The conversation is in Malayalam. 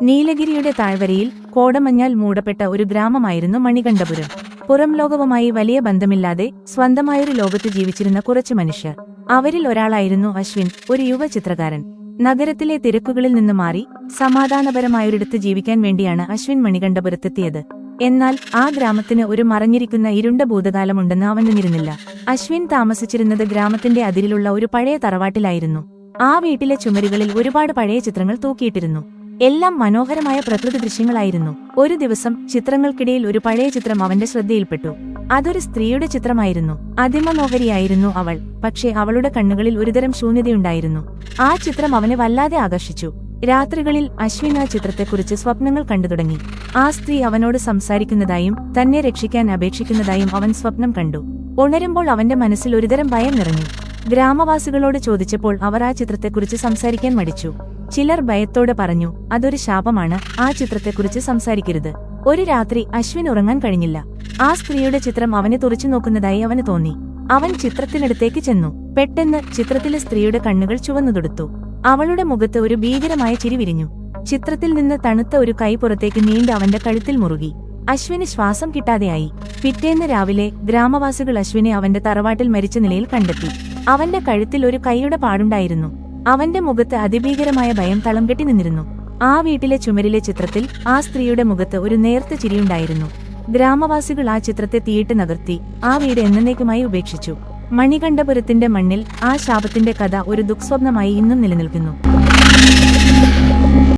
നീലഗിരിയുടെ താഴ്വരയിൽ കോടമഞ്ഞാൽ മൂടപ്പെട്ട ഒരു ഗ്രാമമായിരുന്നു മണികണ്ഠപുരം. പുറം ലോകവുമായി വലിയ ബന്ധമില്ലാതെ സ്വന്തമായൊരു ലോകത്ത് ജീവിച്ചിരുന്ന കുറച്ചു മനുഷ്യർ. അവരിൽ ഒരാളായിരുന്നു അശ്വിൻ, ഒരു യുവ ചിത്രകാരൻ. നഗരത്തിലെ തിരക്കുകളിൽ നിന്ന് മാറി സമാധാനപരമായൊരിടത്ത് ജീവിക്കാൻ വേണ്ടിയാണ് അശ്വിൻ മണികണ്ഠപുരത്തെത്തിയത്. എന്നാൽ ആ ഗ്രാമത്തിന് ഒരു മറഞ്ഞിരിക്കുന്ന ഇരുണ്ട ഭൂതകാലമുണ്ടെന്ന് അവൻ നിന്നിരുന്നില്ല. അശ്വിൻ താമസിച്ചിരുന്നത് ഗ്രാമത്തിന്റെ അതിരിലുള്ള ഒരു പഴയ തറവാട്ടിലായിരുന്നു. ആ വീട്ടിലെ ചുമരുകളിൽ ഒരുപാട് പഴയ ചിത്രങ്ങൾ തൂക്കിയിട്ടിരുന്നു. എല്ലാം മനോഹരമായ പ്രകൃതി ദൃശ്യങ്ങളായിരുന്നു. ഒരു ദിവസം ചിത്രങ്ങൾക്കിടയിൽ ഒരു പഴയ ചിത്രം അവന്റെ ശ്രദ്ധയിൽപ്പെട്ടു. അതൊരു സ്ത്രീയുടെ ചിത്രമായിരുന്നു. അതിമനോഹരിയായിരുന്നു അവൾ, പക്ഷേ അവളുടെ കണ്ണുകളിൽ ഒരുതരം ശൂന്യതയുണ്ടായിരുന്നു. ആ ചിത്രം അവനെ വല്ലാതെ ആകർഷിച്ചു. രാത്രികളിൽ അശ്വിൻ ആ ചിത്രത്തെക്കുറിച്ച് സ്വപ്നങ്ങൾ കണ്ടു തുടങ്ങി. ആ സ്ത്രീ അവനോട് സംസാരിക്കുന്നതായും തന്നെ രക്ഷിക്കാൻ അപേക്ഷിക്കുന്നതായും അവൻ സ്വപ്നം കണ്ടു. ഉണരുമ്പോൾ അവന്റെ മനസ്സിൽ ഒരുതരം ഭയം നിറഞ്ഞു. ഗ്രാമവാസികളോട് ചോദിച്ചപ്പോൾ അവർ ആ ചിത്രത്തെക്കുറിച്ച് സംസാരിക്കാൻ മടിച്ചു. ചിലർ ഭയത്തോടെ പറഞ്ഞു, അതൊരു ശാപമാണ്, ആ ചിത്രത്തെക്കുറിച്ച് സംസാരിക്കരുത്. ഒരു രാത്രി അശ്വിൻ ഉറങ്ങാൻ കഴിഞ്ഞില്ല. ആ സ്ത്രീയുടെ ചിത്രം അവനെ തുറച്ചു നോക്കുന്നതായി അവന് തോന്നി. അവൻ ചിത്രത്തിനടുത്തേക്ക് ചെന്നു. പെട്ടെന്ന് ചിത്രത്തിലെ സ്ത്രീയുടെ കണ്ണുകൾ ചുവന്നു തൊടുത്തു. അവളുടെ മുഖത്ത് ഒരു ഭീകരമായ ചിരി വിരിഞ്ഞു. ചിത്രത്തിൽ നിന്ന് തണുത്ത ഒരു കൈ പുറത്തേക്ക് നീണ്ട് അവന്റെ കഴുത്തിൽ മുറുകി. അശ്വിന് ശ്വാസം കിട്ടാതെയായി. പിറ്റേന്ന് രാവിലെ ഗ്രാമവാസികൾ അശ്വിനെ അവന്റെ തറവാട്ടിൽ മരിച്ച നിലയിൽ കണ്ടെത്തി. അവന്റെ കഴുത്തിൽ ഒരു കൈയുടെ പാടുണ്ടായിരുന്നു. അവന്റെ മുഖത്ത് അതിഭീകരമായ ഭയം തളം കെട്ടി നിന്നിരുന്നു. ആ വീട്ടിലെ ചുമരിലെ ചിത്രത്തിൽ ആ സ്ത്രീയുടെ മുഖത്ത് ഒരു നേർത്ത ചിരിയുണ്ടായിരുന്നു. ഗ്രാമവാസികൾ ആ ചിത്രത്തെ തീയിട്ട് നകർത്തി. ആ വീട് എന്നേക്കുമായി ഉപേക്ഷിച്ചു. മണികണ്ഠപുരത്തിന്റെ മണ്ണിൽ ആ ശാപത്തിന്റെ കഥ ഒരു ദുഃസ്വപ്നമായി ഇന്നും നിലനിൽക്കുന്നു.